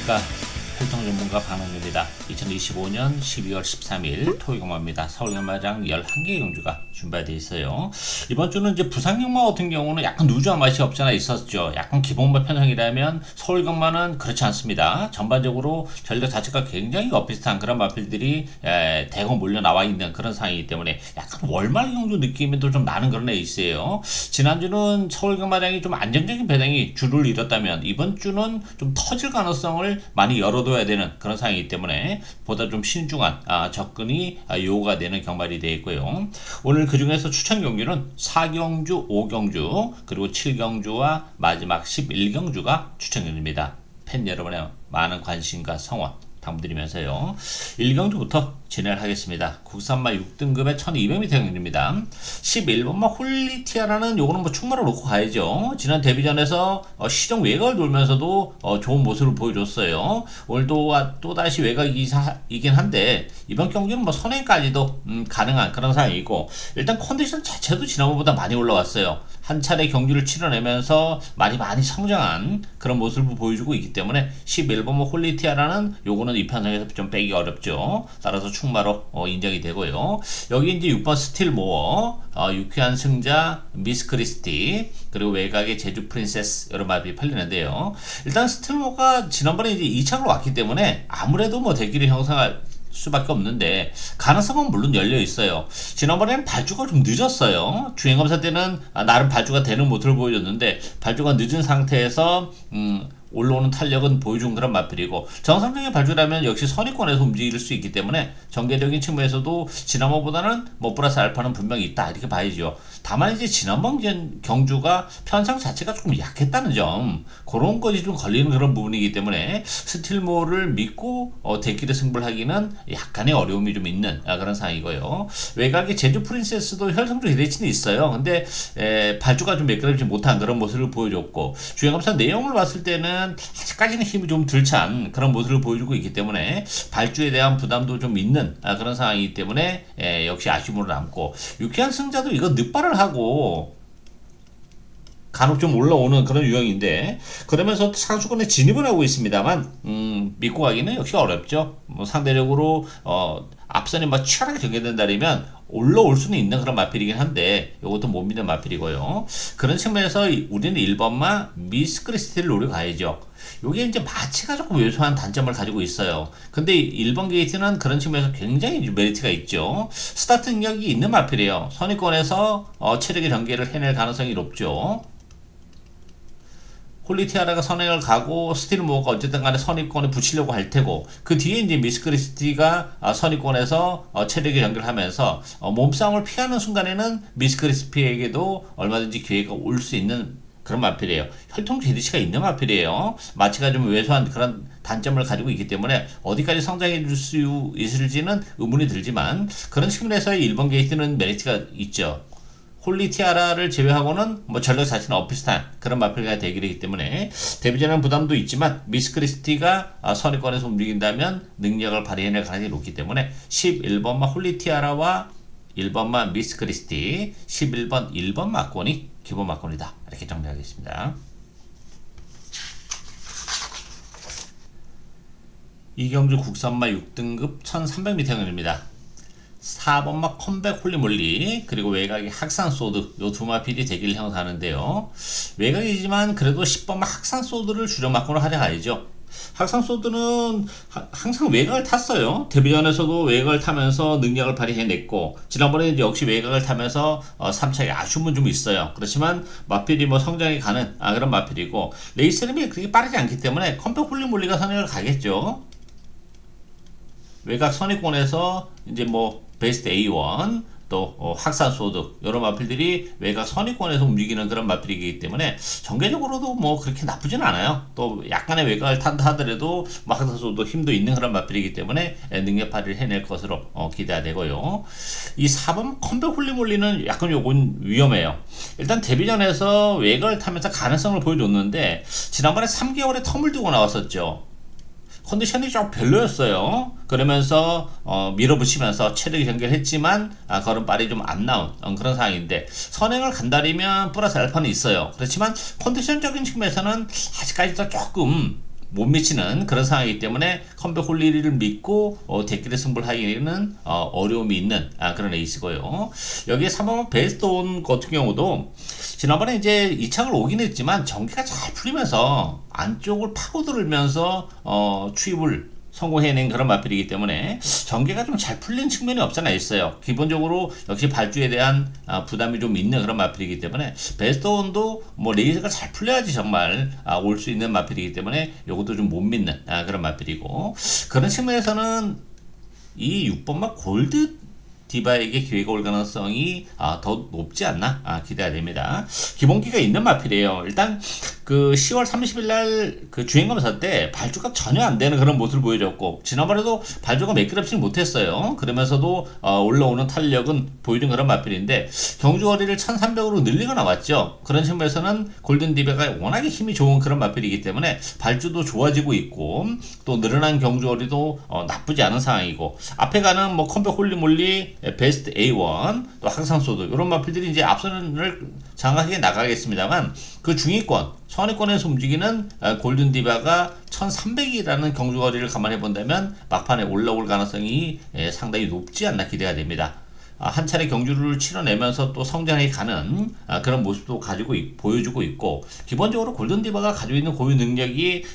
안녕하십니까. 혈통 전문가 박명규입니다. 2025년 12월 13일 토요일경마입니다. 서울경마장 11개 경주가 준비되어 있어요. 이번 주는 이제 부산경마 같은 경우는 약간 누주한 맛이 없잖아 있었죠. 약간 기본마 편성이라면 서울경마는 그렇지 않습니다. 전반적으로 전력 자체가 굉장히 비슷한 그런 마필들이 대거 몰려 나와 있는 그런 상황이기 때문에 약간 월말 경주 느낌도 좀 나는 그런 애 있어요. 지난주는 서울경마장이 좀 안정적인 배당이 주를 잃었다면 이번 주는 좀 터질 가능성을 많이 열어둬야 되는 그런 상황이기 때문에 보다 좀 신중한 접근이 요구가 되는 경말이 되어 있고요. 오늘 그 중에서 추천 경주는 4경주, 5경주, 그리고 7경주와 마지막 11경주가 추천 경주입니다. 팬 여러분의 많은 관심과 성원 당부드리면서요. 1경주부터 진행을 하겠습니다. 국산마 6등급의 1200m 경주입니다. 11번마 홀리티아라는 요거는 뭐 충마로 놓고 가야죠. 지난 데뷔전에서 시정 외곽을 돌면서도 좋은 모습을 보여줬어요. 오늘도 또다시 외곽이긴 한데 이번 경기는 뭐 선행까지도 가능한 그런 상황이고 일단 컨디션 자체도 지난번보다 많이 올라왔어요. 한 차례 경기를 치러내면서 많이 성장한 그런 모습을 보여주고 있기 때문에 11번마 홀리티아라는 요거는 이 편성에서 좀 빼기 어렵죠. 따라서 충마로 인정이 되고요. 여기 이제 6번 스틸모어, 유쾌한 승자 미스 크리스티, 그리고 외곽의 제주 프린세스 여러 마비 팔리는데요. 일단 스틸모어가 지난번에 이제 2착으로 왔기 때문에 아무래도 뭐 대기를 형성할 수밖에 없는데 가능성은 물론 열려 있어요. 지난번에는 발주가 좀 늦었어요. 주행검사 때는 나름 발주가 되는 모습을 보여줬는데 발주가 늦은 상태에서 올라오는 탄력은 보여준 그런 맛들이고 정상적인 발주라면 역시 선의권에서 움직일 수 있기 때문에 전개적인 측면에서도 지난번보다는 뭐 플러스 알파는 분명히 있다 이렇게 봐야죠. 다만 이제 지난번 경주가 편성 자체가 조금 약했다는 점 그런 것이 좀 걸리는 그런 부분이기 때문에 스틸모를 믿고 대기를 승부를 하기는 약간의 어려움이 좀 있는 그런 상황이고요. 외곽의 제주 프린세스도 혈성조 기대치는 있어요. 근데 발주가 좀 매끄럽지 못한 그런 모습을 보여줬고 주행검사 내용을 봤을 때는 아직까지는 힘이 좀 덜 찬 그런 모습을 보여주고 있기 때문에 발주에 대한 부담도 좀 있는 그런 상황이기 때문에 역시 아쉬움으로 남고 유쾌한 승자도 이거 늑발을 하고 간혹 좀 올라오는 그런 유형인데 그러면서 상수권에 진입을 하고 있습니다만 믿고 가기는 역시 어렵죠. 뭐 상대적으로 앞선이 막 치열하게 전개된다면 올라올 수는 있는 그런 마필이긴 한데 이것도 못 믿는 마필이고요. 그런 측면에서 우리는 1번마 미스 크리스티를 노려가야죠. 요게 이제 마치가 조금 왜소한 단점을 가지고 있어요. 근데 1번 게이트는 그런 측면에서 굉장히 메리트가 있죠. 스타트 능력이 있는 마필이에요. 선의권에서 체력의 전개를 해낼 가능성이 높죠. 홀리티아라가 선행을 가고 스틸모어가 어쨌든 간에 선입권에 붙이려고 할 테고 그 뒤에 이제 미스 크리스티가 선입권에서 체력의 연결을 하면서 몸싸움을 피하는 순간에는 미스 크리스티에게도 얼마든지 기회가 올 수 있는 그런 마필이에요. 혈통 제디치가 있는 마필이에요. 마치가 좀 왜소한 그런 단점을 가지고 있기 때문에 어디까지 성장해 줄 수 있을지는 의문이 들지만 그런 측면에서의 1번 게이트는 메리트가 있죠. 홀리티아라를 제외하고는 뭐 전력 자체는 엇비슷한 그런 마필가 되기 되기 때문에 데뷔전은 부담도 있지만 미스 크리스티가 선의권에서 움직인다면 능력을 발휘해낼 가능성이 높기 때문에 11번마 홀리티아라와 1번마 미스 크리스티 11번 1번 막권이 기본 막권이다 이렇게 정리하겠습니다. 이경주 국산마 6등급 1300m 경주입니다. 4번마 컴백 홀리몰리 그리고 외곽이 학산소드 요 두 마필이 대기를 형성하는데요. 외곽이지만 그래도 10번마 학산소드를 주력 막고로 하려가야죠. 학산소드는 항상 외곽을 탔어요. 데뷔전에서도 외곽을 타면서 능력을 발휘해냈고 지난번에 이제 역시 외곽을 타면서 3차에 아쉬움은 좀 있어요. 그렇지만 마필이 뭐 성장이 가는 그런 마필이고 레이스름이 그렇게 빠르지 않기 때문에 컴백 홀리몰리가 선행을 가겠죠. 외곽 선입권에서 이제 뭐 베스트 A1 또 학산소득 여러 마필들이 외곽 선입권에서 움직이는 그런 마필이기 때문에 전개적으로도 뭐 그렇게 나쁘진 않아요. 또 약간의 외곽을 탄다 하더라도 뭐 학산소득 힘도 있는 그런 마필이기 때문에 능력 발휘를 해낼 것으로 기대가 되고요. 이 4번 컴백 홀리몰리는 약간 요건 위험해요. 일단 데뷔전에서 외곽을 타면서 가능성을 보여줬는데 지난번에 3개월의 텀을 두고 나왔었죠. 컨디션이 좀 별로였어요. 그러면서 밀어붙이면서 체력이 연결했지만 걸음발이 좀 안 나온 그런 상황인데 선행을 간다리면 플러스 알파는 있어요. 그렇지만 컨디션적인 측면에서는 아직까지도 조금 못 미치는 그런 상황이기 때문에 컴백 홀리를 믿고 대길의 승부를 하기에는 어려움이 있는 그런 에이스고요. 여기에 3번 베스트 온 같은 경우도 지난번에 이제 2착을 오긴 했지만 전개가 잘 풀리면서 안쪽을 파고들면서 추입을 성공해낸 그런 마필이기 때문에 전개가 좀 잘 풀린 측면이 없잖아 있어요. 기본적으로 역시 발주에 대한 부담이 좀 있는 그런 마필이기 때문에 베스트온도 뭐 레이스가 잘 풀려야지 정말 올 수 있는 마필이기 때문에 요것도 좀 못 믿는 그런 마필이고, 그런 측면에서는 이 6번마 골드 디바에게 기회가 올 가능성이 더 높지 않나 기대가 됩니다. 기본기가 있는 마필이에요. 일단 그 10월 30일 날 그 주행검사 때 발주가 전혀 안 되는 그런 모습을 보여줬고, 지난번에도 발주가 매끄럽지 못했어요. 그러면서도 올라오는 탄력은 보여준 그런 마필인데 경주거리를 1300으로 늘리고 나왔죠. 그런 측면에서는 골든 디바가 워낙에 힘이 좋은 그런 마필이기 때문에 발주도 좋아지고 있고, 또 늘어난 경주거리도 나쁘지 않은 상황이고, 앞에 가는 뭐 컴백 홀리몰리, 베스트 A1, 또 항상소드 이런 마필들이 이제 앞선을 장악해 나가겠습니다만, 그 중위권 선위권에서 움직이는 골든 디바가 1300이라는 경주거리를 감안해 본다면 막판에 올라올 가능성이 상당히 높지 않나 기대가 됩니다. 한 차례 경주를 치러내면서 또 성장해 가는 그런 모습도 보여주고 있고, 기본적으로 골든 디바가 가지고 있는 고유 능력이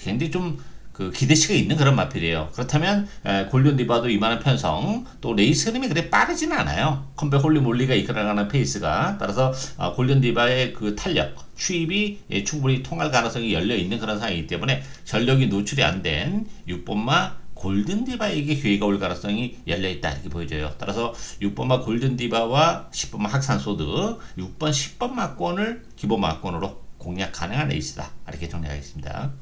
굉장히 좀 그 기대치가 있는 그런 마필이에요. 그렇다면 골든 디바도 이만한 편성, 또 레이스 흐름이 그래 빠르지는 않아요. 컴백 홀리 몰리가 이끌어가는 페이스가, 따라서 골든 디바의 그 탄력, 추입이 충분히 통할 가능성이 열려 있는 그런 상황이기 때문에 전력이 노출이 안 된 6번마 골든 디바에게 기회가 올 가능성이 열려 있다 이렇게 보여져요. 따라서 6번마 골든 디바와 10번마 학산 소드, 6번, 10번 마권을 기본 마권으로 공략 가능한 에이스다 이렇게 정리하겠습니다.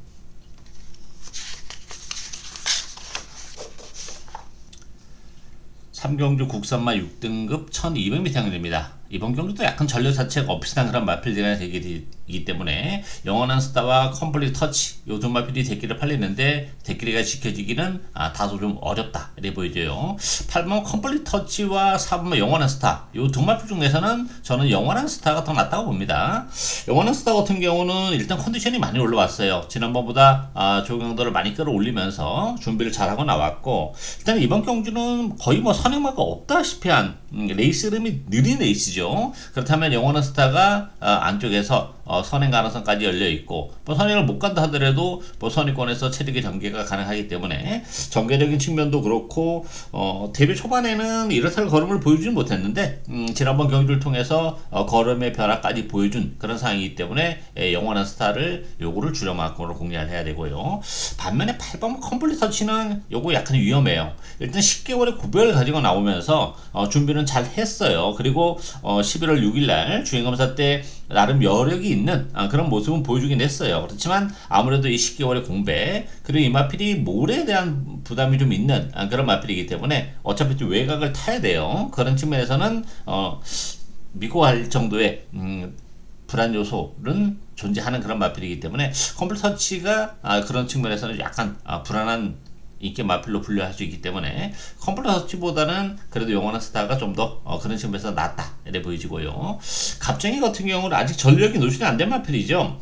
3경주 국산마 6등급 1200m 향입니다. 이번 경주도 약간 전력 자체가 엇비슷한 그런 마필들이 대결이기 때문에 영원한 스타와 컴플리트 터치 요 두 마필이 대결을 팔리는데 대결이가 지켜지기는 다소 좀 어렵다 이래 보이죠. 8번 컴플리트 터치와 4번 영원한 스타 요 두 마필 중에서는 저는 영원한 스타가 더 낫다고 봅니다. 영원한 스타 같은 경우는 일단 컨디션이 많이 올라왔어요. 지난번보다 조경도를 많이 끌어올리면서 준비를 잘하고 나왔고, 일단 이번 경주는 거의 뭐 선행마가 없다시피 한 레이스 흐름이 느린 레이스죠. 그렇다면 영원한 스타가 안쪽에서 선행 가능성까지 열려 있고, 뭐 선행을 못 간다 하더라도 뭐 선위권에서 체력의 전개가 가능하기 때문에 전개적인 측면도 그렇고, 데뷔 초반에는 이렇다 걸음을 보여주진 못했는데 지난번 경주를 통해서 걸음의 변화까지 보여준 그런 상황이기 때문에 영원한 스타를 요거를 주력마크로 공략을 해야 되고요. 반면에 8번 컴플리트 터치는 요거 약간 위험해요. 일단 10개월의 구별을 가지고 나오면서 준비는 잘 했어요. 그리고 11월 6일날 주행검사 때 나름 여력이 있는 그런 모습은 보여주긴 했어요. 그렇지만 아무래도 이 10개월의 공백, 그리고 이 마필이 몰에 대한 부담이 좀 있는 그런 마필이기 때문에 어차피 좀 외곽을 타야 돼요. 그런 측면에서는 믿고 갈 정도의 불안 요소는 존재하는 그런 마필이기 때문에 컴플리트 터치가 그런 측면에서는 약간 불안한 인기 마필로 분류할 수 있기 때문에 컴플리트 터치보다는 그래도 영원한 스타가 좀 더 그런 측면에서 낫다 이래 보이지고요. 갑쟁이 같은 경우는 아직 전력이 노출이 안 된 마필이죠.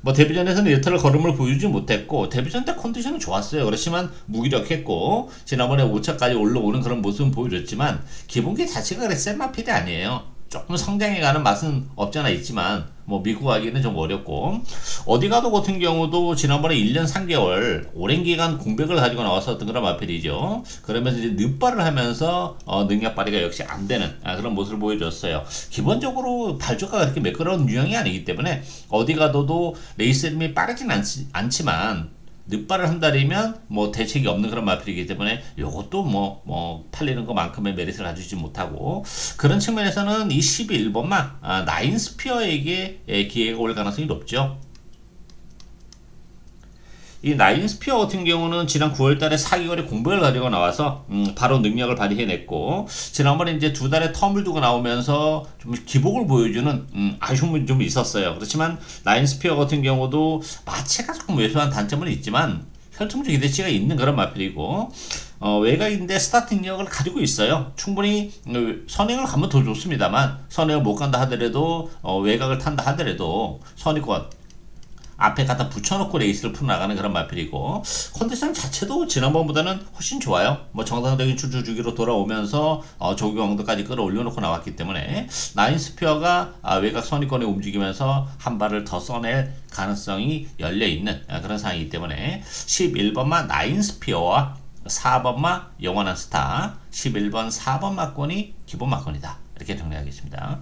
뭐 데뷔전에서는 일터를 걸음을 보여주지 못했고, 데뷔전 때 컨디션은 좋았어요. 그렇지만 무기력했고, 지난번에 5차까지 올라오는 그런 모습은 보여줬지만 기본기 자체가 그래 센 마필이 아니에요. 조금 성장해가는 맛은 없잖아 있지만 뭐 믿고 가기는 좀 어렵고, 어디가도 같은 경우도 지난번에 1년 3개월 오랜 기간 공백을 가지고 나왔었던 그런 마필이죠. 그러면서 이제 늦발을 하면서 능력 발휘가 역시 안 되는 그런 모습을 보여줬어요. 기본적으로 발주가 그렇게 매끄러운 유형이 아니기 때문에 어디가도 레이스 흐름이 빠르진 않지만 늦발을 한다면 뭐 대책이 없는 그런 마필이기 때문에 요것도 뭐 팔리는 것만큼의 메리트를 가지지 못하고, 그런 측면에서는 이 11번만 나인 스피어에게 기회가 올 가능성이 높죠. 이 나인 스피어 같은 경우는 지난 9월달에 4개월의 공백을 가지고 나와서 바로 능력을 발휘해냈고, 지난번에 이제 2달의 텀을 두고 나오면서 좀 기복을 보여주는 아쉬움이 좀 있었어요. 그렇지만 나인 스피어 같은 경우도 마체가 조금 왜소한 단점은 있지만 혈통적 기대치가 있는 그런 마필이고, 외곽인데 스타트 능력을 가지고 있어요. 충분히 선행을 가면 더 좋습니다만 선행을 못 간다 하더라도 외곽을 탄다 하더라도 선의권 앞에 갖다 붙여놓고 레이스를 풀어나가는 그런 마필이고, 컨디션 자체도 지난번보다는 훨씬 좋아요. 뭐 정상적인 추주 주기로 돌아오면서 조경도까지 끌어올려놓고 나왔기 때문에 나인 스피어가 외곽 선위권에 움직이면서 한 발을 더 써낼 가능성이 열려있는 그런 상황이기 때문에 11번마 나인 스피어와 4번마 영원한 스타, 11번 4번 막권이 기본 막권이다, 이렇게 정리하겠습니다.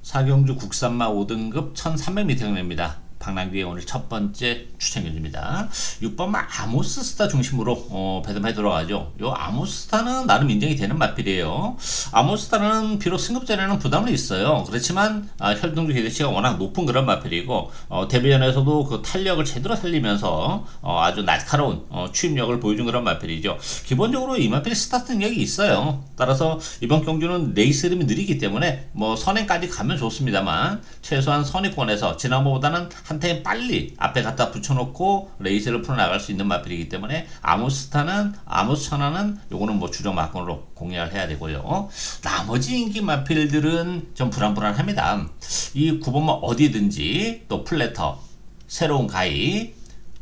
4경주 국산마 5등급 1300m 경매입니다. 방랑기의 오늘 첫 번째 추천견주입니다. 6번마 아모스스타 중심으로 배점해 들어가죠. 요 아모스스타는 나름 인정이 되는 마필이에요. 아모스스타는 비록 승급전에는 부담은 있어요. 그렇지만 혈등주 기대치가 워낙 높은 그런 마필이고, 데뷔전에서도 그 탄력을 제대로 살리면서 아주 날카로운 추임력을 보여준 그런 마필이죠. 기본적으로 이 마필이 스타트 능력이 있어요. 따라서 이번 경주는 레이스 흐름이 느리기 때문에 뭐 선행까지 가면 좋습니다만, 최소한 선위권에서 지난번보다는 한 타임 빨리 앞에 갖다 붙여놓고 레이스를 풀어나갈 수 있는 마필이기 때문에 아모스타는, 아모스 천하는 요거는 뭐 주력 막권으로 공략을 해야 되고요. 나머지 인기 마필들은 좀 불안불안합니다. 이 9번마 어디든지, 또 플래터, 새로운 가이,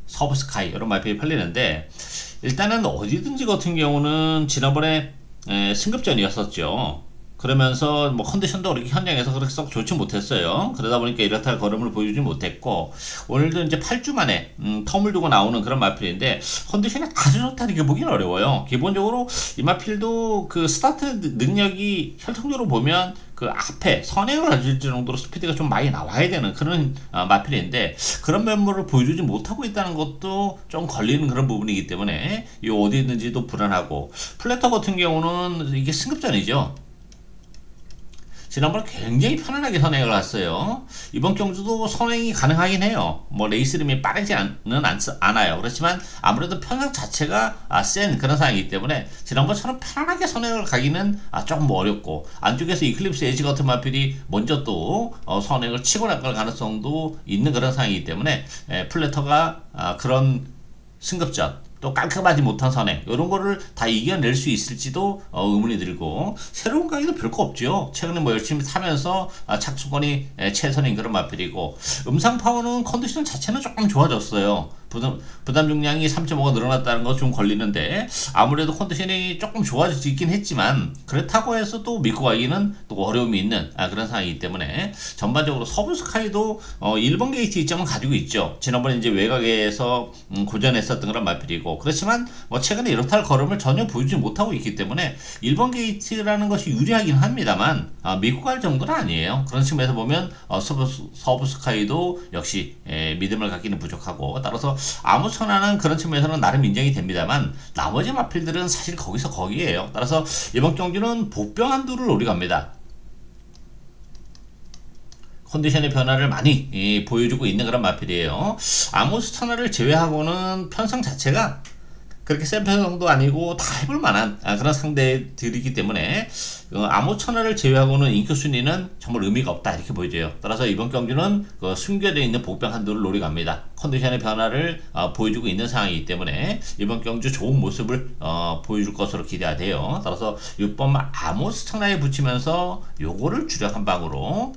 서브스카이 이런 마필이 팔리는데, 일단은 어디든지 같은 경우는 지난번에 승급전이었었죠. 그러면서 뭐 컨디션도 그렇게 현장에서 그렇게 썩 좋지 못했어요. 그러다 보니까 이렇다 할 걸음을 보여주지 못했고, 오늘도 이제 8주 만에 텀을 두고 나오는 그런 마필인데, 컨디션이 아주 좋다는 게 보기는 어려워요. 기본적으로 이 마필도 그 스타트 능력이 혈통적으로 보면 그 앞에 선행을 가질 정도로 스피드가 좀 많이 나와야 되는 그런 마필인데, 그런 면모를 보여주지 못하고 있다는 것도 좀 걸리는 그런 부분이기 때문에 이 어디 있는지도 불안하고, 플래터 같은 경우는 이게 승급전이죠. 지난번에 굉장히 편안하게 선행을 했어요. 이번 경주도 선행이 가능하긴 해요. 뭐 레이스 림이 빠르지는 않아요. 그렇지만 아무래도 편상 자체가 센 그런 상황이기 때문에 지난번처럼 편안하게 선행을 가기는 조금 어렵고, 안쪽에서 이클립스 에지 같은 마필이 먼저 또 선행을 치고 나갈 가능성도 있는 그런 상황이기 때문에 플래터가 그런 승급전, 또 깔끔하지 못한 선행, 이런 거를 다 이겨낼 수 있을지도 의문이 들고, 새로운 가격도 별거 없죠. 최근에 뭐 열심히 타면서 착수권이 최선인 그런 마필이고, 음상 파워는 컨디션 자체는 조금 좋아졌어요. 부담 중량이 3.5가 늘어났다는 거 좀 걸리는데, 아무래도 컨디션이 조금 좋아지긴 했지만 그렇다고 해서 또 믿고 가기는 또 어려움이 있는 그런 상황이기 때문에, 전반적으로 서브스카이도 1번 게이트 이점은 가지고 있죠. 지난번에 이제 외곽에서 고전했었던 그런 마필이고, 그렇지만 뭐 최근에 이렇다 할 걸음을 전혀 보여주지 못하고 있기 때문에 1번 게이트라는 것이 유리하긴 합니다만 믿고 갈 정도는 아니에요. 그런 측면에서 보면 서브스카이도 역시 믿음을 갖기는 부족하고, 따라서 아무천하는 그런 측면에서는 나름 인정이 됩니다만, 나머지 마필들은 사실 거기서 거기에요. 따라서 이번 경주는 복병 한두를 노려갑니다. 컨디션의 변화를 많이 보여주고 있는 그런 마필이에요. 아모스 천하를 제외하고는 편성 자체가 그렇게 센 편성도 아니고 다 해볼 만한 그런 상대들이기 때문에 아모스 천하를 제외하고는 인기 순위는 정말 의미가 없다, 이렇게 보여져요. 따라서 이번 경주는 숨겨져 있는 복병 한두를 노려갑니다. 컨디션의 변화를 보여주고 있는 상황이기 때문에 이번 경주 좋은 모습을 보여줄 것으로 기대가 돼요. 따라서 6번 아모스 천하에 붙이면서 요거를 주력 한 방으로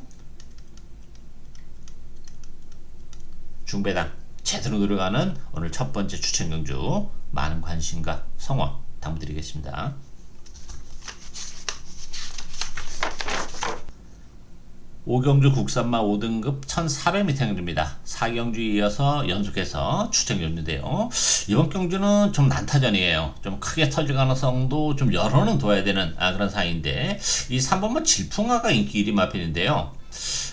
중배당 제대로 들어가는 오늘 첫 번째 추천 경주, 많은 관심과 성원 당부드리겠습니다. 오경주 국산마 5등급 1400m 경주입니다. 4경주에 이어서 연속해서 추천 경주인데요. 이번 경주는 좀 난타전이에요. 좀 크게 터질 가능성도 좀 열어는 둬야 되는 그런 상황인데, 이 3번만 질풍화가 인기 1위 마필인데요.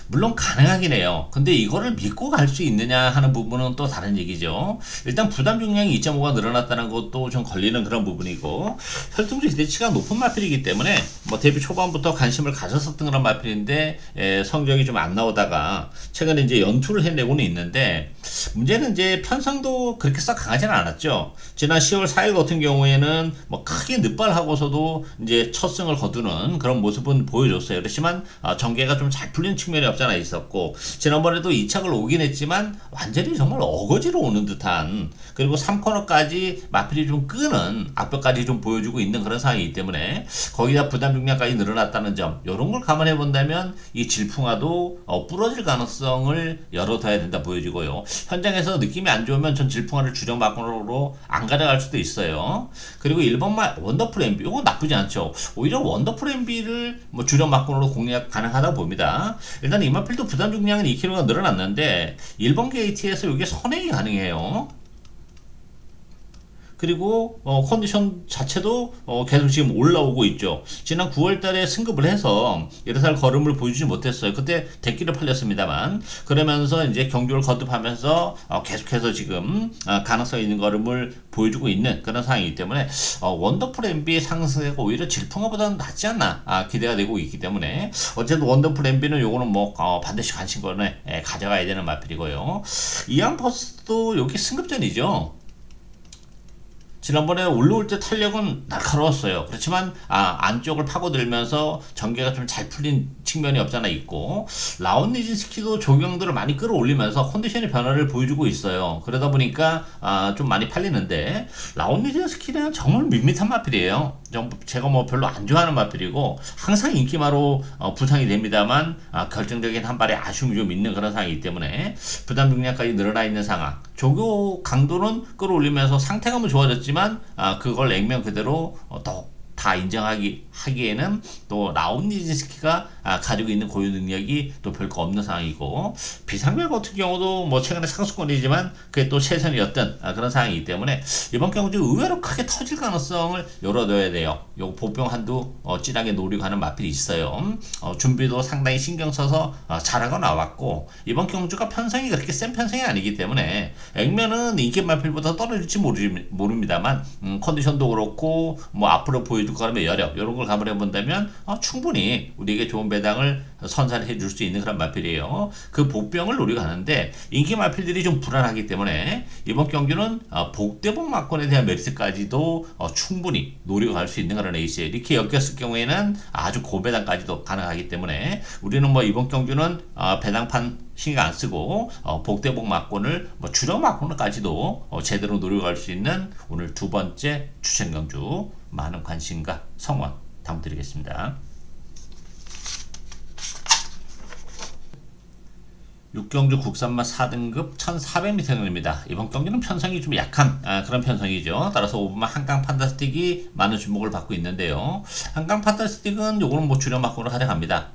물론 가능하긴 해요. 근데 이거를 믿고 갈 수 있느냐 하는 부분은 또 다른 얘기죠. 일단 부담 중량이 2.5가 늘어났다는 것도 좀 걸리는 그런 부분이고, 혈통주 기대치가 높은 마필이기 때문에 뭐 데뷔 초반부터 관심을 가졌었던 그런 마필인데 성적이 좀 안 나오다가 최근에 이제 연투를 해내고는 있는데, 문제는 이제 편성도 그렇게 썩 강하지는 않았죠. 지난 10월 4일 같은 경우에는 뭐 크게 늦발하고서도 이제 첫 승을 거두는 그런 모습은 보여줬어요. 그렇지만 전개가 좀 잘 풀린 측면이 없어 없지 않아 있었고, 지난번에도 2착을 오긴 했지만 완전히 정말 어거지로 오는 듯한, 그리고 3코너까지 마필이 좀 끄는 앞뼈까지 좀 보여주고 있는 그런 상황이기 때문에 거기다 부담 중량까지 늘어났다는 점, 이런 걸 감안해 본다면 이 질풍화도 부러질 가능성을 열어둬야 된다 보여지고요. 현장에서 느낌이 안 좋으면 전 질풍화를 주력 마크로 안 가져갈 수도 있어요. 그리고 1번 원더풀 MB, 이건 나쁘지 않죠. 오히려 원더풀 MB를 뭐 주력 마크로 공략 가능하다 봅니다. 일단 이마필도 부담 중량은 2kg가 늘어났는데 1번 게이트에서 이게 선행이 가능해요. 그리고 컨디션 자체도 계속 지금 올라오고 있죠. 지난 9월달에 승급을 해서 여러 살 걸음을 보여주지 못했어요. 그때 대기를 팔렸습니다만, 그러면서 이제 경주를 거듭하면서 계속해서 지금 가능성 있는 걸음을 보여주고 있는 그런 상황이기 때문에 원더풀 MB의 상승세가 오히려 질풍화보다는 낫지 않나 기대가 되고 있기 때문에, 어쨌든 원더풀 MB는 요거는 뭐 반드시 관심권에 가져가야 되는 마필이고요. 이안퍼스도 여기 승급전이죠. 지난번에 올라올 때 탄력은 날카로웠어요. 그렇지만 안쪽을 파고들면서 전개가 좀 잘 풀린 측면이 없잖아 있고, 라온니진스키도 조경들을 많이 끌어올리면서 컨디션의 변화를 보여주고 있어요. 그러다 보니까 좀 많이 팔리는데, 라온니진스키는 정말 밋밋한 마필이에요. 제가 뭐 별로 안 좋아하는 마필이고 항상 인기마로 부상이 됩니다만, 결정적인 한 발에 아쉬움이 좀 있는 그런 상황이기 때문에 부담 중량까지 늘어나 있는 상황. 조교 강도는 끌어올리면서 상태감은 좋아졌지만 그걸 액면 그대로 다 인정하기에는 또 라온니진스키가 가지고 있는 고유 능력이 또 별거 없는 상황이고, 비상별 같은 경우도 뭐 최근에 상수권이지만 그게 또 최선이었던 그런 상황이기 때문에 이번 경주 의외로 크게 터질 가능성을 열어둬야 돼요. 요 보병 한두 찌하게 노리고 하는 마필이 있어요. 준비도 상당히 신경 써서 잘하고 나왔고, 이번 경주가 편성이 그렇게 센 편성이 아니기 때문에 액면은 인기 마필보다 떨어질지 모릅니다만, 컨디션도 그렇고 뭐 앞으로 보여줄 거라면 여력 이런 걸 감안해 본다면 충분히 우리에게 좋은 배당을 선사해 줄 수 있는 그런 마필이에요. 그 복병을 노리고 가는데 인기 마필들이 좀 불안하기 때문에 이번 경기는 복대복 막권에 대한 메리트까지도 충분히 노리고 갈 수 있는 그런 에이스에 이렇게 엮였을 경우에는 아주 고배당까지도 가능하기 때문에, 우리는 뭐 이번 경기는 배당판 신경 안 쓰고 복대복 막권을 뭐 주력 막권까지도 제대로 노리고 갈 수 있는 오늘 두 번째 추천 경주, 많은 관심과 성원 당부드리겠습니다. 6경주 국산마 4등급 1400m입니다. 이번 경기는 편성이 좀 약한 그런 편성이죠. 따라서 5번마 한강 판타스틱이 많은 주목을 받고 있는데요. 한강 판타스틱은 요거는 뭐 주력 막고로 가져갑니다.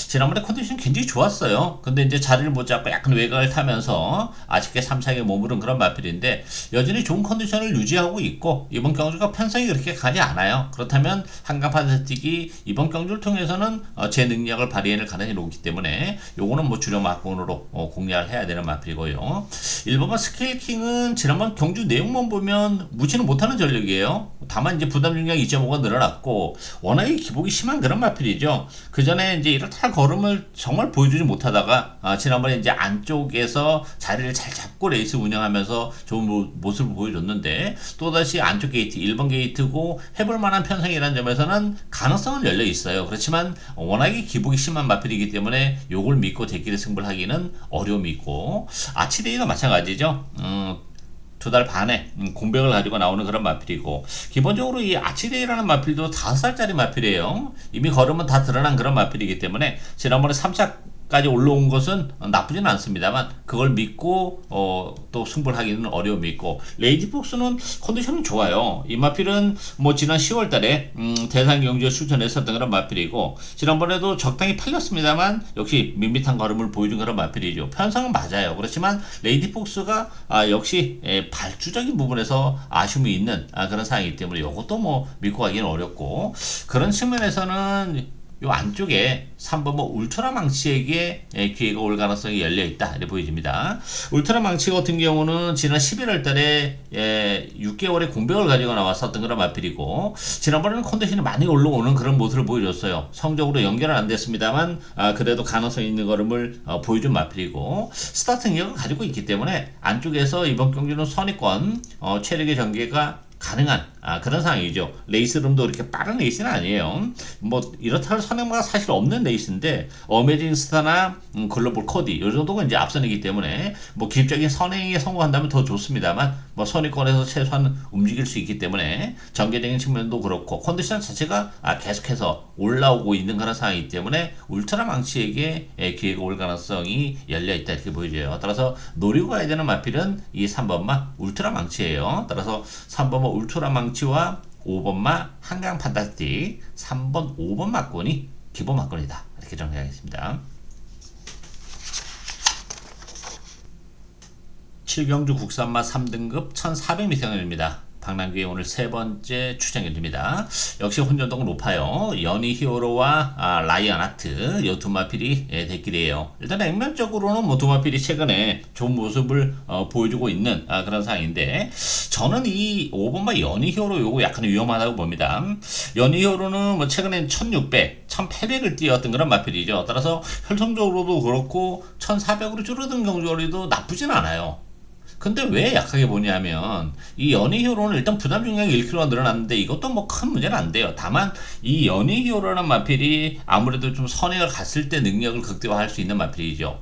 지난번에 컨디션 굉장히 좋았어요. 근데 이제 자리를 못 잡고 약간 외곽을 타면서 아쉽게 3차에 머무른 그런 마필인데, 여전히 좋은 컨디션을 유지하고 있고 이번 경주가 편성이 그렇게 가지 않아요. 그렇다면 한강 판타스틱이 이번 경주를 통해서는 제 능력을 발휘해낼 가능성이 높기 때문에 요거는 뭐 주력 막공으로 공략을 해야 되는 마필이고요. 1번만 스케일킹은 지난번 경주 내용만 보면 무시는 못하는 전력이에요. 다만 이제 부담 중량 2.5가 늘어났고 워낙에 기복이 심한 그런 마필이죠. 그 전에 이제 이렇다 걸음을 정말 보여주지 못하다가 지난번에 이제 안쪽에서 자리를 잘 잡고 레이스 운영하면서 좋은 모습을 보여줬는데, 또다시 안쪽 게이트 1번 게이트고 해볼 만한 편성이라는 점에서는 가능성은 열려 있어요. 그렇지만 워낙에 기복이 심한 마필이기 때문에 요걸 믿고 대기를 승부하기는 어려움이 있고, 아치데이도 마찬가지죠. 2달 반에 공백을 가지고 나오는 그런 마필이고, 기본적으로 이 아치데이라는 마필도 5살짜리 마필이에요. 이미 걸음은 다 드러난 그런 마필이기 때문에 지난번에 3차까지 올라온 것은 나쁘지는 않습니다만 그걸 믿고 또 승부를 하기는 어려움이 있고, 레이디폭스는 컨디션은 좋아요. 이 마필은 뭐 지난 10월 달에 대상 경주에 출전했었던 그런 마필이고, 지난번에도 적당히 팔렸습니다만 역시 밋밋한 걸음을 보여준 그런 마필이죠. 편성은 맞아요. 그렇지만 레이디폭스가 역시 발주적인 부분에서 아쉬움이 있는 그런 상황이기 때문에 이것도 뭐 믿고 가기는 어렵고, 그런 측면에서는 요 안쪽에 3번 뭐 울트라 망치에게 기회가 올 가능성이 열려있다 이렇게 보여집니다. 울트라 망치 같은 경우는 지난 11월 달에 6개월의 공백을 가지고 나왔었던 그런 마필이고, 지난번에는 컨디션이 많이 올라오는 그런 모습을 보여줬어요. 성적으로 연결은 안 됐습니다만 그래도 가능성 있는 걸음을 보여준 마필이고, 스타트 능력을 가지고 있기 때문에 안쪽에서 이번 경기는 선의권 체력의 전개가 가능한 그런 상황이죠. 레이스룸도 그렇게 빠른 레이스는 아니에요. 뭐 이렇다 할 선행마가 사실 없는 레이스인데 어메이징 스타나 글로벌 코디 이 정도가 이제 앞선이기 때문에 뭐 기술적인 선행에 성공한다면 더 좋습니다만 뭐 선위권에서 최소한 움직일 수 있기 때문에 전개적인 측면도 그렇고 컨디션 자체가 계속해서 올라오고 있는 그런 상황이기 때문에 울트라 망치에게 기회가 올 가능성이 열려 있다 이렇게 보여져요. 따라서 노리고 가야 되는 마필은 이 3번마 울트라 망치예요. 따라서 3번마 울트라 망치와 5번마 한강 판타스틱 3번 5번 막권이 기본 막권이다 이렇게 정리하겠습니다. 7경주 국산마 3등급 1400m입니다. 박남규의 오늘 세 번째 추천일입니다. 역시 혼전도가 높아요. 연희 히어로와 라이언 하트 이 두 마필이 대길이에요. 일단 액면적으로는 뭐 두 마필이 최근에 좋은 모습을 보여주고 있는 그런 상황인데 저는 이 5번마 연희 히어로 요거 약간 위험하다고 봅니다. 연희 히어로는 뭐 최근에 1600, 1800을 뛰었던 그런 마필이죠. 따라서 혈통적으로도 그렇고 1400으로 줄어든 경주거리도 나쁘진 않아요. 근데 왜 약하게 보냐면 이 연희 히어로는 일단 부담 중량이 1kg가 늘어났는데 이것도 뭐 큰 문제는 안 돼요. 다만 이 연희 히어로라는 마필이 아무래도 좀 선행을 갔을 때 능력을 극대화할 수 있는 마필이죠.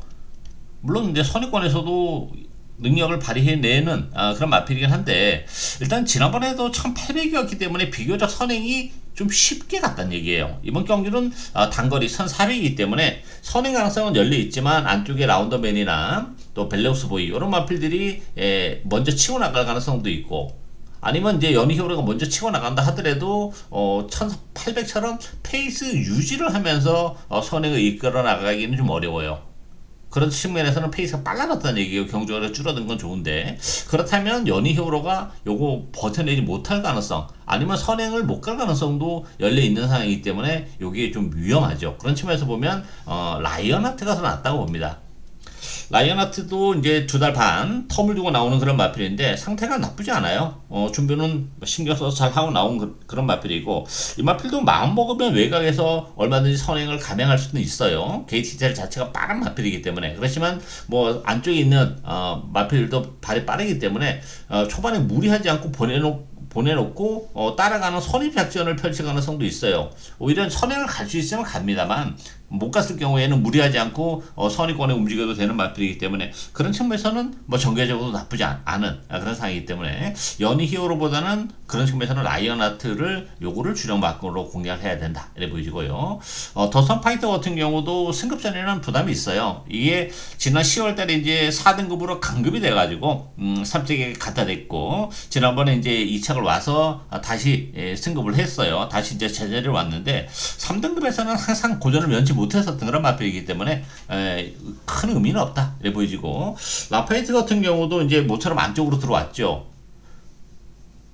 물론 이제 선의권에서도 능력을 발휘해내는 그런 마필이긴 한데 일단 지난번에도 1800이었기 때문에 비교적 선행이 좀 쉽게 갔다는 얘기예요. 이번 경기는 단거리 1400이기 때문에 선행 가능성은 열려 있지만 안쪽에 라운더맨이나 또 벨레우스 보이 이런 마필들이 먼저 치고 나갈 가능성도 있고 아니면 이제 연희 히어로가 먼저 치고 나간다 하더라도 1800처럼 페이스 유지를 하면서 선행을 이끌어 나가기는 좀 어려워요. 그런 측면에서는 페이스가 빨라졌다는 얘기예요. 경주가 줄어든 건 좋은데 그렇다면 연희 히어로가 요거 버텨내지 못할 가능성 아니면 선행을 못 갈 가능성도 열려 있는 상황이기 때문에 요게 좀 위험하죠. 그런 측면에서 보면 라이언 하트가 더 낫다고 봅니다. 라이언 하트도 이제 2달 반 텀을 두고 나오는 그런 마필인데 상태가 나쁘지 않아요. 준비는 신경 써서 잘 하고 나온 그런 마필이고 이 마필도 마음 먹으면 외곽에서 얼마든지 선행을 감행할 수는 있어요. 게이트 자체가 빠른 마필이기 때문에 그렇지만 뭐 안쪽에 있는 마필도 발이 빠르기 때문에 초반에 무리하지 않고 보내놓고 따라가는 선입 작전을 펼칠 가능성도 있어요. 오히려 선행을 갈 수 있으면 갑니다만 못 갔을 경우에는 무리하지 않고 선의권에 움직여도 되는 마필이기 때문에 그런 측면에서는 뭐 전개적으로 나쁘지 않은 그런 상황이기 때문에 연희 히어로보다는 그런 측면에서는 라이언 하트를 요거를 주력 막으로 공략을 해야 된다 이래 보이고요. 더선 파이터 같은 경우도 승급전에는 부담이 있어요. 이게 지난 10월 달에 이제 4등급으로 강급이 돼가지고 3척에 갖다 댔고 지난번에 이제 2착을 와서 다시 승급을 했어요. 다시 이제 제자리를 왔는데 3등급에서는 항상 고전을 면치 못했었던 그런 마필이기 때문에 큰 의미는 없다 이래 보이지고 라파에트 같은 경우도 이제 모처럼 안쪽으로 들어왔죠.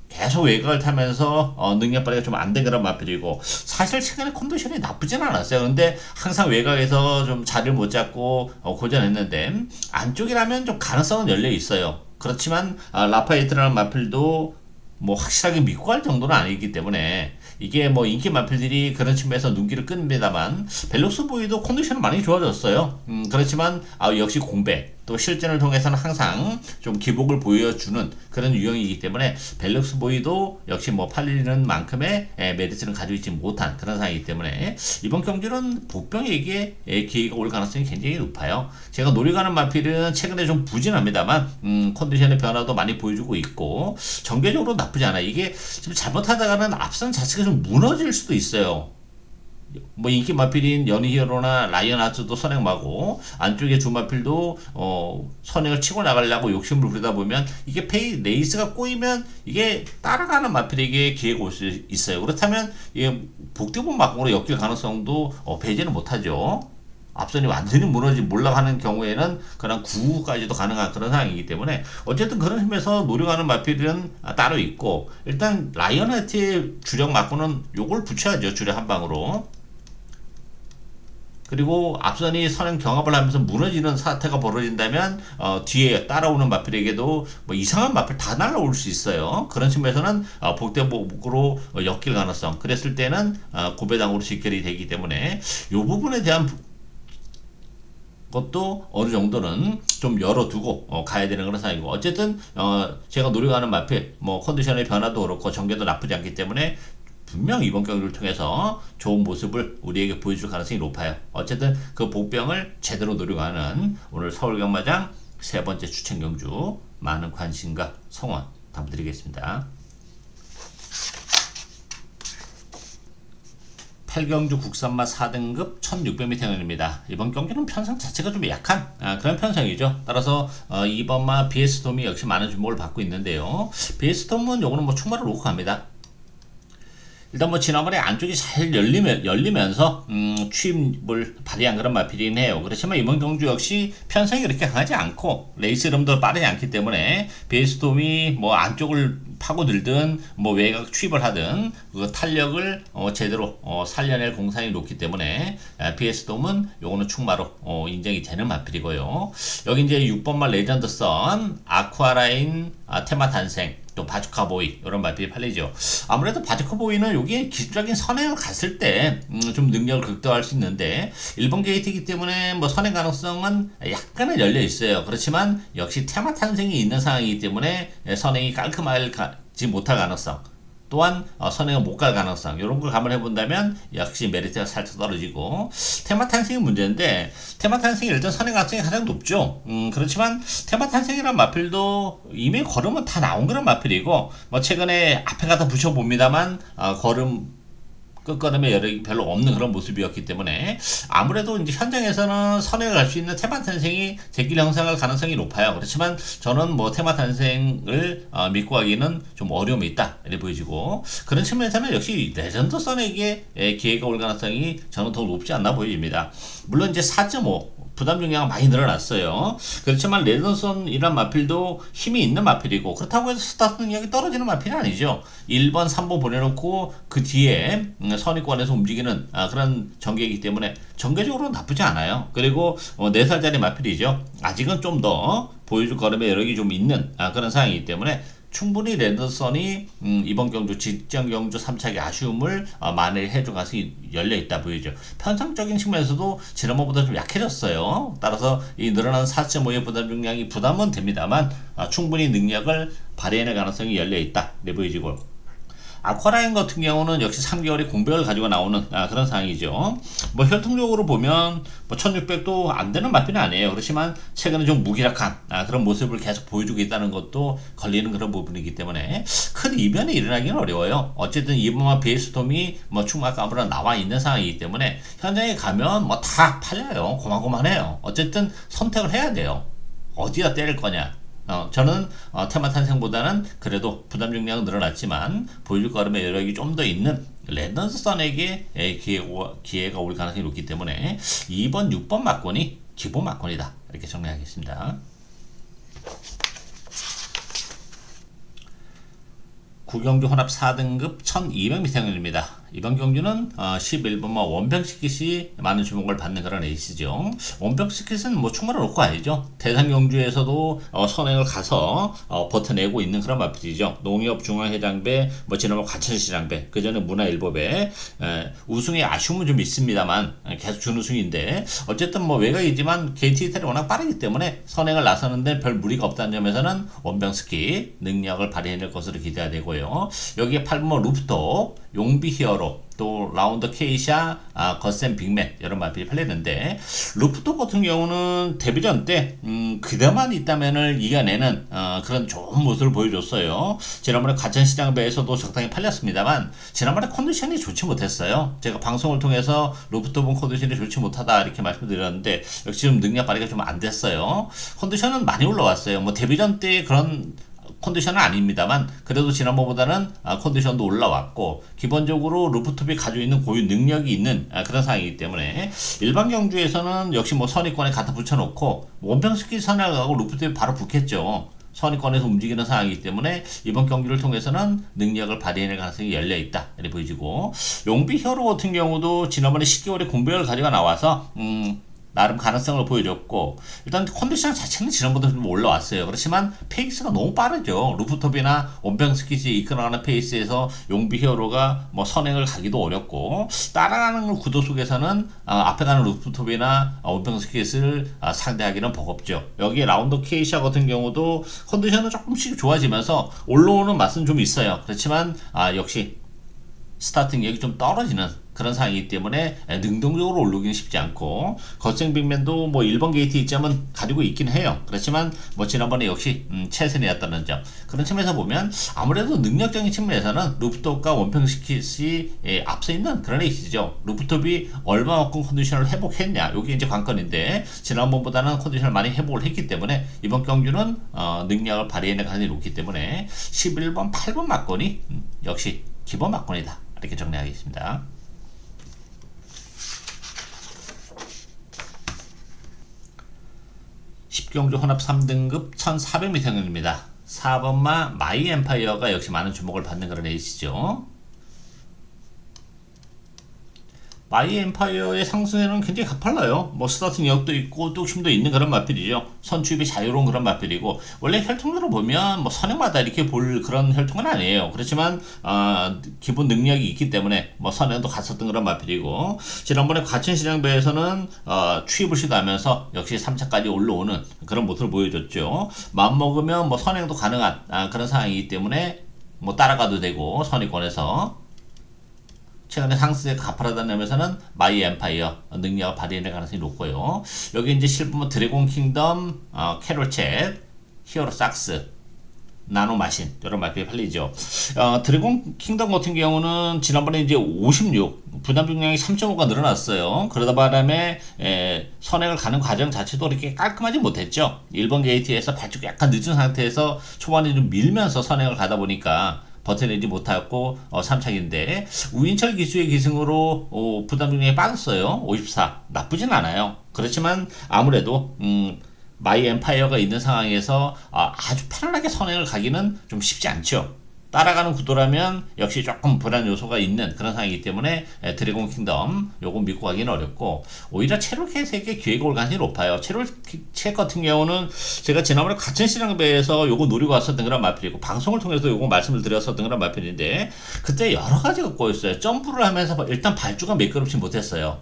계속 외곽을 타면서 능력 발휘가 좀 안 된 그런 마필이고 사실 최근에 컨디션이 나쁘진 않았어요. 근데 항상 외곽에서 좀 자리를 못 잡고 고전했는데 안쪽이라면 좀 가능성은 열려 있어요. 그렇지만 라파에트라는 마필도 뭐 확실하게 믿고 갈 정도는 아니기 때문에 이게 뭐 인기 마필들이 그런 측면에서 눈길을 끕니다만 벨룩스 보이도 컨디션은 많이 좋아졌어요. 그렇지만 역시 공백 또 실전을 통해서는 항상 좀 기복을 보여주는 그런 유형이기 때문에 벨룩스 보이도 역시 뭐 팔리는 만큼의 메리트는 가지고 있지 못한 그런 상황이기 때문에 이번 경기는 복병에게 기회가 올 가능성이 굉장히 높아요. 제가 노려가는 마필은 최근에 좀 부진합니다만 컨디션의 변화도 많이 보여주고 있고 전개적으로 나쁘지 않아요. 이게 좀 잘못하다가는 앞선 자체가 좀 무너질 수도 있어요. 뭐 인기 마필인 연희 히어로나 라이언 하트도 선행마고 안쪽에 두 마필도 선행을 치고 나가려고 욕심을 부리다 보면 이게 레이스가 꼬이면 이게 따라가는 마필에게 기회가 올 수 있어요. 그렇다면 이게 복대본 막공으로 엮일 가능성도 배제는 못하죠. 앞선이 완전히 몰락하는 경우에는 그런 9까지도 가능한 그런 상황이기 때문에 어쨌든 그런 힘에서 노력하는 마필은 따로 있고 일단 라이언 하트의 주력 막고는 요걸 붙여야죠. 주력 한 방으로. 그리고 앞선이 선행 경합을 하면서 무너지는 사태가 벌어진다면 뒤에 따라오는 마필에게도 뭐 이상한 마필 다 날라올 수 있어요. 그런 측면에서는 복대복으로 엮일 가능성 그랬을 때는 고배당으로 직결이 되기 때문에 이 부분에 대한 것도 어느 정도는 좀 열어두고 가야 되는 그런 상황이고, 어쨌든 제가 노력하는 마필 뭐 컨디션의 변화도 그렇고 전개도 나쁘지 않기 때문에 분명 이번 경기를 통해서 좋은 모습을 우리에게 보여줄 가능성이 높아요. 어쨌든 그 복병을 제대로 노려가는 오늘 서울경마장 세 번째 추천 경주 많은 관심과 성원 부탁드리겠습니다. 8경주 국산마 4등급 1600m입니다. 이번 경기는 편성 자체가 좀 약한 그런 편성이죠. 따라서 이번마 BS톰이 역시 많은 주목을 받고 있는데요. BS톰은 요거는 뭐 충분히 놓고 갑니다. 일단 뭐 지난번에 안쪽이 잘 열리면서 취입을 발휘한 그런 마필이긴 해요. 그렇지만 이번 경주 역시 편성이 그렇게 강하지 않고 레이스 흐름도 빠르지 않기 때문에 베이스톰이 뭐 안쪽을 파고들든 뭐 외곽 취입을 하든 그 탄력을 제대로 살려낼 공산이 높기 때문에 BS톰은 요거는 충마로 인정이 되는 마필이고요. 여기 이제 6번마 레전드선 아쿠아라인 테마 탄생 또 바주카 보이 이런 마필이 팔리죠. 아무래도 바주카 보이는 여기에 기술적인 선행을 갔을 때 좀 능력을 극대화할 수 있는데 1번 게이트이기 때문에 뭐 선행 가능성은 약간은 열려 있어요. 그렇지만 역시 테마 탄생이 있는 상황이기 때문에 선행이 깔끔하지 못할 가능성, 또한 선행을 못 갈 가능성, 이런 걸 감안해 본다면 역시 메리트가 살짝 떨어지고, 테마 탄생이 문제인데 테마 탄생이 일단 선행 가능성이 가장 높죠. 그렇지만 테마 탄생이란 마필도 이미 걸음은 다 나온 그런 마필이고, 뭐 최근에 앞에 가다 붙여봅니다만 걸음 끝걸음의 여력이 별로 없는 그런 모습이었기 때문에 아무래도 이제 현장에서는 선행을 갈 수 있는 테마 탄생이 제길 형성할 가능성이 높아요. 그렇지만 저는 뭐 테마 탄생을 믿고 가기는 좀 어려움이 있다 이렇게 보여지고, 그런 측면에서는 역시 레전드 선에게 기회가 올 가능성이 저는 더 높지 않나 보여집니다. 물론 이제 4.5 부담 중량은 많이 늘어났어요. 그렇지만 레전드선이란 마필도 힘이 있는 마필이고, 그렇다고 해서 스타트 능력이 떨어지는 마필이 아니죠. 1번, 3번 보내놓고 그 뒤에 선위권에서 움직이는 그런 전개이기 때문에 전개적으로는 나쁘지 않아요. 그리고 4살짜리 마필이죠. 아직은 좀 더 보여줄 걸음의 여력이 좀 있는 그런 상황이기 때문에 충분히 레드선이 이번 경주 직전 경주 3차기 아쉬움을 만회해줄 가능성이 열려있다 보이죠. 편성적인 측면에서도 지난번보다 좀 약해졌어요. 따라서 이 늘어난 4.5의 부담 중량이 부담은 됩니다만 충분히 능력을 발휘해낼 가능성이 열려있다 이렇게 보여지고, 아쿠아라인 같은 경우는 역시 3개월의 공백을 가지고 나오는 그런 상황이죠. 뭐 혈통적으로 보면 뭐 1600도 안 되는 마필은 아니에요. 그렇지만 최근에 좀 무기력한 그런 모습을 계속 보여주고 있다는 것도 걸리는 그런 부분이기 때문에 큰 이변이 일어나기는 어려워요. 어쨌든 이번만 베이스톰이 뭐 충마감으로 나와 있는 상황이기 때문에 현장에 가면 뭐 다 팔려요. 고만고만해요. 어쨌든 선택을 해야 돼요. 어디다 때릴 거냐. 저는 테마 탄생보다는 그래도 부담 중량은 늘어났지만 보여줄 걸음의 여력이 좀 더 있는 랜던스 선에게 기회가 올 가능성이 높기 때문에 2번, 6번 막권이 기본 막권이다 이렇게 정리하겠습니다. 9경주 혼합 4등급 1200m입니다. 이번 경주는 11번마 원병스킷이 많은 주목을 받는 그런 레이스죠. 원병스킷은 뭐 충분히 놓고 가야죠. 대상 경주에서도 선행을 가서 버텨내고 있는 그런 마필이죠. 농협중앙회장배, 뭐 지난번 과천시장배, 그 전에 문화일보배, 우승의 아쉬움은 좀 있습니다만 계속 준우승인데 어쨌든 뭐 외곽이지만 KT 이탈이 워낙 빠르기 때문에 선행을 나서는데 별 무리가 없다는 점에서는 원병스킷 능력을 발휘해낼 것으로 기대가 되고요. 여기에 8번마 루프톱, 용비 히어로, 또 라운더 케이샤, 거센 빅맨 이런 마필이 팔렸는데, 루프톱 같은 경우는 데뷔전 때 그대만 있다면을 이겨내는 그런 좋은 모습을 보여줬어요. 지난번에 과천시장배에서도 적당히 팔렸습니다만 지난번에 컨디션이 좋지 못했어요. 제가 방송을 통해서 루프톱은 컨디션이 좋지 못하다 이렇게 말씀드렸는데 역시 좀 능력 발휘가 좀 안 됐어요. 컨디션은 많이 올라왔어요. 뭐 데뷔전 때 그런 컨디션은 아닙니다만 그래도 지난번보다는 컨디션도 올라왔고, 기본적으로 루프톱이 가지고 있는 고유 능력이 있는 그런 상황이기 때문에 일반 경주에서는 역시 뭐 선위권에 갖다 붙여놓고 원병스키 선행하고 루프톱이 바로 붙겠죠. 선위권에서 움직이는 상황이기 때문에 이번 경기를 통해서는 능력을 발휘해낼 가능성이 열려있다 이렇게 보여지고, 용비 히어로 같은 경우도 지난번에 10개월의 공백을 가지고 나와서 나름 가능성을 보여줬고 일단 컨디션 자체는 지난보다 좀 올라왔어요. 그렇지만 페이스가 너무 빠르죠. 루프톱이나 원병스킷이 이끌어가는 페이스에서 용비 히어로가 뭐 선행을 가기도 어렵고 따라가는 구도 속에서는 앞에 가는 루프톱이나 원병스킷을 상대하기는 버겁죠. 여기 라운더 케이샤 같은 경우도 컨디션은 조금씩 좋아지면서 올라오는 맛은 좀 있어요. 그렇지만 역시 스타팅력이 좀 떨어지는 그런 상황이기 때문에 능동적으로 오르기는 쉽지 않고 거센 빅맨도 뭐 1번 게이트 이점은 가지고 있긴 해요. 그렇지만 뭐 지난번에 역시 최선이었다는 점 그런 측면에서 보면 아무래도 능력적인 측면에서는 루프톱과 원평스킷이 앞서 있는 그런 에이스죠. 루프톱이 얼마만큼 컨디션을 회복했냐 이게 이제 관건인데 지난번보다는 컨디션을 많이 회복을 했기 때문에 이번 경주는 능력을 발휘해낼 가능성이 높기 때문에 11번 8번 막건이 역시 기본 막건이다 이렇게 정리하겠습니다. 10경주 혼합 3등급 1400m입니다. 4번마 마이 엠파이어가 역시 많은 주목을 받는 그런 에이스죠. 마이 엠파이어의 상승에는 굉장히 가팔라요. 뭐 스타팅력도 있고 뚝심도 있는 그런 마필이죠. 선취입이 자유로운 그런 마필이고 원래 혈통으로 보면 뭐 선행마다 이렇게 볼 그런 혈통은 아니에요. 그렇지만 기본 능력이 있기 때문에 뭐 선행도 갔었던 그런 마필이고 지난번에 과천시장배에서는 추입을 시도하면서 역시 3차까지 올라오는 그런 모습을 보여줬죠. 마음먹으면 뭐 선행도 가능한 그런 상황이기 때문에 뭐 따라가도 되고 선의권에서 최근에 상승에 가파르다면서는 마이 엠파이어 능력을 발휘할 가능성이 높고요. 여기 이제 실버 드래곤 킹덤, 캐롤챗, 히어로 삭스, 나노 마신 이런 말들이 팔리죠. 드래곤 킹덤 같은 경우는 지난번에 이제 56 부담 병량이 3.5가 늘어났어요. 그러다 바람에 선행을 가는 과정 자체도 이렇게 깔끔하지 못했죠. 1번 게이트에서 발주가 약간 늦은 상태에서 초반에 좀 밀면서 선행을 가다 보니까 버텨내지 못하고 3차기인데 우인철 기수의 기승으로 부담 중량이 빠졌어요. 54 나쁘진 않아요. 그렇지만 아무래도 마이 엠파이어가 있는 상황에서 아주 편안하게 선행을 가기는 좀 쉽지 않죠. 따라가는 구도라면 역시 조금 불안 요소가 있는 그런 상황이기 때문에 드래곤 킹덤 요거 믿고 가기는 어렵고 오히려 체롤캣에게 기회가 올 가능성이 높아요. 체롤캣 같은 경우는 제가 지난번에 가천시장배에서 요거 노리고 왔었던 그런 마필이고 방송을 통해서 요거 말씀을 드렸었던 그런 마필인데 그때 여러 가지가 꼬였어요. 점프를 하면서 일단 발주가 매끄럽지 못했어요.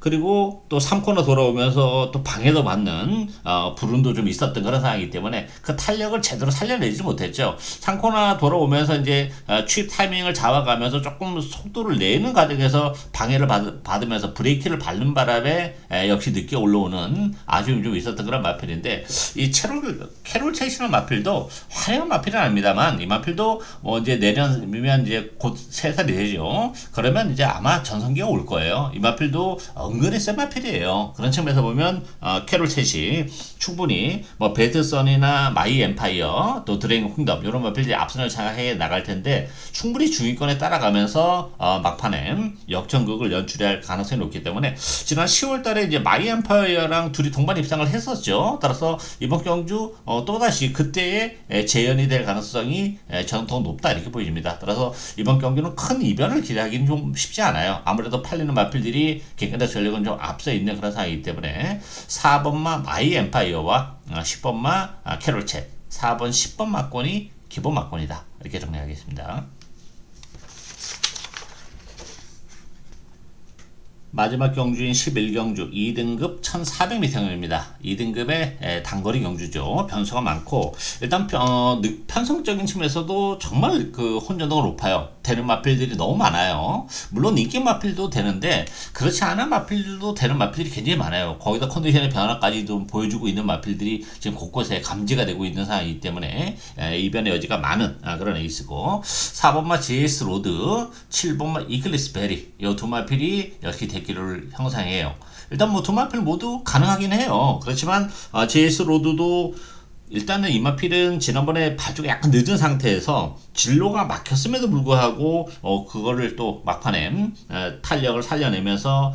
그리고 또 3코너 돌아오면서 또 방해도 받는 불운도 좀 있었던 그런 상황이기 때문에 그 탄력을 제대로 살려내지 못했죠. 3코너 돌아오면서 이제 취입 타이밍을 잡아가면서 조금 속도를 내는 과정에서 방해를 받으면서 브레이크를 밟는 바람에 역시 늦게 올라오는 아쉬움이 좀 있었던 그런 마필인데 이 캐롤 체이시는 마필도 화려한 마필은 아닙니다만 이 마필도 뭐 이제 내년이면 이제 곧 3살이 되죠. 그러면 이제 아마 전성기가 올 거예요. 이 마필도 은근히 센 마필이에요. 그런 측면에서 보면 캐롤 챗이 충분히 뭐 배드선이나 마이 엠파이어 또 드래곤 킹덤 이런 마필들이 앞선을 장악해 나갈 텐데 충분히 중위권에 따라가면서 막판에 역전극을 연출할 가능성이 높기 때문에 지난 10월달에 이제 마이 엠파이어랑 둘이 동반 입상을 했었죠. 따라서 이번 경주 또다시 그때의 재현이 될 가능성이 저는 더 높다 이렇게 보입니다. 따라서 이번 경기는 큰 이변을 기대하기는 좀 쉽지 않아요. 아무래도 팔리는 마필들이 객관적 전력은 좀 앞서 있는 그런 상황이기 때문에 4번마 마이 엠파이어와 10번마 캐롤챗 4번 10번 막권이 기본 막권이다 이렇게 정리하겠습니다. 마지막 경주인 11경주 2등급 1400m입니다. 2등급의 단거리 경주죠. 변수가 많고 일단 편성적인 측면에서도 정말 그 혼전도가 높아요. 되는 마필들이 너무 많아요. 물론 인기 마필도 되는데 그렇지 않은 마필들도 되는 마필들이 굉장히 많아요. 거기다 컨디션의 변화까지 좀 보여주고 있는 마필들이 지금 곳곳에 감지가 되고 있는 상황이기 때문에 이변의 여지가 많은 그런 에이스고 4번마 GS 로드 7번마 이글리스 베리 이 두 마필이 역시 대기를 형성해요. 일단 뭐 두 마필 모두 가능하긴 해요. 그렇지만 GS 로드도 일단은 이 마필은 지난번에 발주가 약간 늦은 상태에서 진로가 막혔음에도 불구하고 그거를 또 막판에 탄력을 살려내면서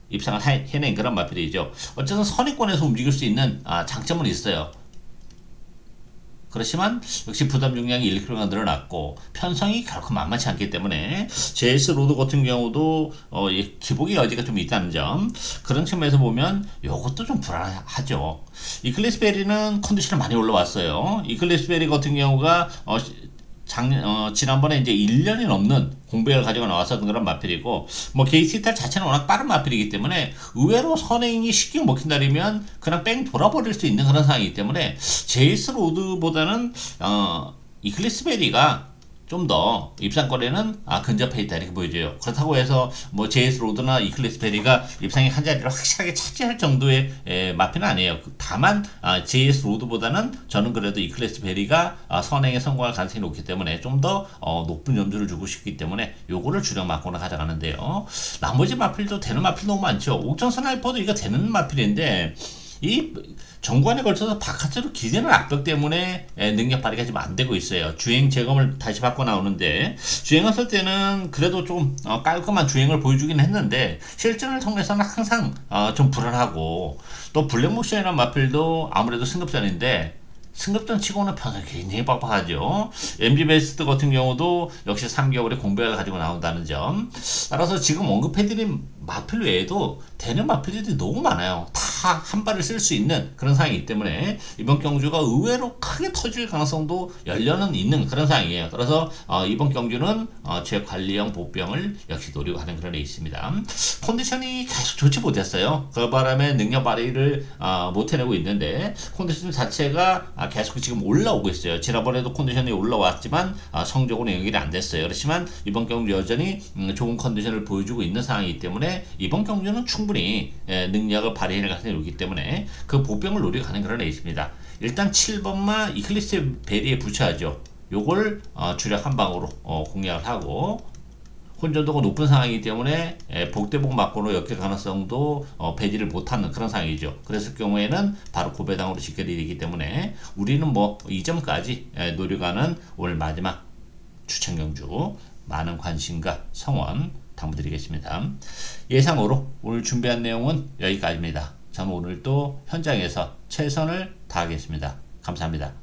입상을 해낸 그런 마필이죠. 어쨌든 선의권에서 움직일 수 있는 장점은 있어요. 그렇지만 역시 부담 중량이 1kg가 늘어났고 편성이 결코 만만치 않기 때문에 JS 로드 같은 경우도 기복의 여지가 좀 있다는 점, 그런 측면에서 보면 이것도 좀 불안하죠. 이클리스베리는 컨디션이 많이 올라왔어요. 이클리스베리 같은 경우가 지난번에 이제 1년이 넘는 공백을 가지고 나왔었던 그런 마필이고, 뭐 게이티탈 자체는 워낙 빠른 마필이기 때문에 의외로 선행이 쉽게 먹힌다면 그냥 뺑 돌아버릴 수 있는 그런 상황이기 때문에 제이스 로드보다는 이클리스베리가 좀 더 입상거래는 근접해 있다 이렇게 보여져요. 그렇다고 해서 뭐 제이스 로드나 이클리스 베리가 입상의 한 자리를 확실하게 차지할 정도의 마피는 아니에요. 다만 제이스 로드보다는 저는 그래도 이클리스 베리가 선행에 성공할 가능성이 높기 때문에 좀 더 높은 점수를 주고 싶기 때문에 요거를 주력 마코로 가져가는데요. 나머지 마필도 되는 마필 너무 많죠. 옥전 스나이퍼도 이거 되는 마필인데 이 정관에 걸쳐서 바깥으로 기대는 압력 때문에 능력 발휘가 지금 안 되고 있어요. 주행 재검을 다시 바꿔 나오는데, 주행했을 때는 그래도 좀 깔끔한 주행을 보여주긴 했는데 실전을 통해서는 항상 좀 불안하고, 또 블랙모션이라는 마필도 아무래도 승급전인데 승급전 치고는 편성이 굉장히 빡빡하죠. MG 베스트 같은 경우도 역시 3개월의 공백을 가지고 나온다는 점. 따라서 지금 언급해드린 마필 외에도 되는 마필들이 너무 많아요. 다 한 발을 쓸 수 있는 그런 상황이기 때문에 이번 경주가 의외로 크게 터질 가능성도 열려는 있는 그런 상황이에요. 그래서 이번 경주는 제 관리형 보병을 역시 노리고 하는 그런 데 있습니다. 컨디션이 계속 좋지 못했어요. 그 바람에 능력 발휘를 못 해내고 있는데 컨디션 자체가 계속 지금 올라오고 있어요. 지난번에도 컨디션이 올라왔지만 성적으로 연결이 안 됐어요. 그렇지만 이번 경주 여전히 좋은 컨디션을 보여주고 있는 상황이기 때문에 이번 경주는 충분히 능력을 발휘할 가능성이 높기 때문에 그 보병을 노리고 가는 그런 데 있습니다. 일단 7번마 이클리스 베리에 부처하죠. 요걸 주력 한 방으로 공략을 하고, 혼전도가 높은 상황이기 때문에 복대복 맞고로 엮일 가능성도 배제를 못하는 그런 상황이죠. 그랬을 경우에는 바로 고배당으로 직결이 되기 때문에 우리는 뭐 이점까지 노려가는 오늘 마지막 추천경주 많은 관심과 성원 당부드리겠습니다. 예상으로 오늘 준비한 내용은 여기까지입니다. 저는 오늘 또 현장에서 최선을 다하겠습니다. 감사합니다.